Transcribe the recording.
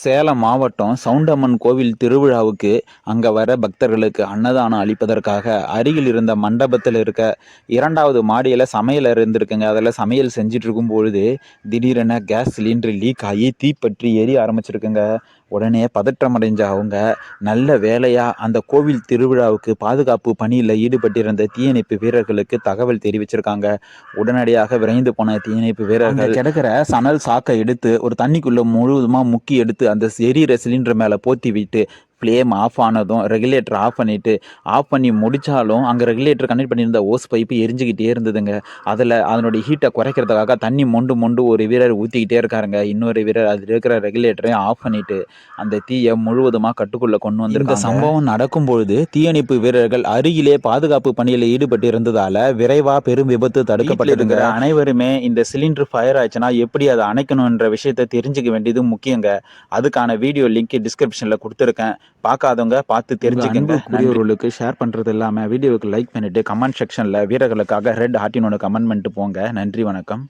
சேலம் மாவட்டம் சவுண்டம்மன் கோவில் திருவிழாவுக்கு அங்க வர பக்தர்களுக்கு அன்னதானம் அளிப்பதற்காக அருகில் இருந்த மண்டபத்தில் இருக்க 2வது மாடியில சமையல் அறை இருந்திருக்குங்க. அதில் சமையல் செஞ்சுட்டு இருக்கும் பொழுது திடீரென கேஸ் சிலிண்டர் லீக் ஆகி தீப்பற்றி எரிய ஆரம்பிச்சிருக்குங்க. உடனே பதற்றம் அடைஞ்ச அவங்க நல்ல வேலையா அந்த கோவில் திருவிழாவுக்கு பாதுகாப்பு பணியில் ஈடுபட்டிருந்த தீயணைப்பு வீரர்களுக்கு தகவல் தெரிவிச்சிருக்காங்க. உடனடியாக விரைந்து போன தீயணைப்பு வீரர்கள் கிடக்கிற சணல் சாக்கை எடுத்து ஒரு தண்ணிக்குள்ள முழுவதுமா முக்கி எடுத்து அந்த எரியிற சிலிண்டர் மேலே போத்தி விட்டு ஃப்ளேம் ஆஃப் ஆனதும் ரெகுலேட்டர் ஆஃப் பண்ணிட்டு ஆஃப் பண்ணி முடிச்சாலும் அங்கே ரெகுலேட்டர் கனெக்ட் பண்ணியிருந்த ஓஸ் பைப்பு எரிஞ்சுக்கிட்டே இருந்ததுங்க. அதனுடைய ஹீட்டை குறைக்கிறதுக்காக தண்ணி மொண்டு மொண்டு ஒரு வீரர் ஊற்றிக்கிட்டே இருக்காருங்க. இன்னொரு வீரர் அதில் இருக்கிற ரெகுலேட்டரையும் ஆஃப் பண்ணிட்டு அந்த தீயை முழுவதுமாக கட்டுக்குள்ளே கொண்டு வந்திருக்காங்க. இந்த சம்பவம் நடக்கும்பொழுது தீயணைப்பு வீரர்கள் அருகிலே பாதுகாப்பு பணியில் ஈடுபட்டு இருந்ததால விரைவாக பெரும் விபத்து தடுக்கப்பட்டிருக்கிற அனைவருமே இந்த சிலிண்டர் ஃபயர் ஆச்சுன்னா எப்படி அதை அணைக்கணுன்ற விஷயத்தை தெரிஞ்சுக்க வேண்டியது முக்கியங்க. அதுக்கான வீடியோ லிங்க் டிஸ்கிரிப்ஷனில் கொடுத்துருக்கேன். பார்க்காதவங்க பார்த்து தெரிஞ்சுக்கங்க. கூடியவர்களுக்கு ஷேர் பண்ணுறது இல்லாமல் வீடியோவுக்கு லைக் பண்ணிவிட்டு கமெண்ட் செக்ஷனில் வீரர்களுக்காக ரெட் ஹார்ட்டின் ஒன்று கமெண்ட் பண்ணிட்டு போங்க. நன்றி, வணக்கம்.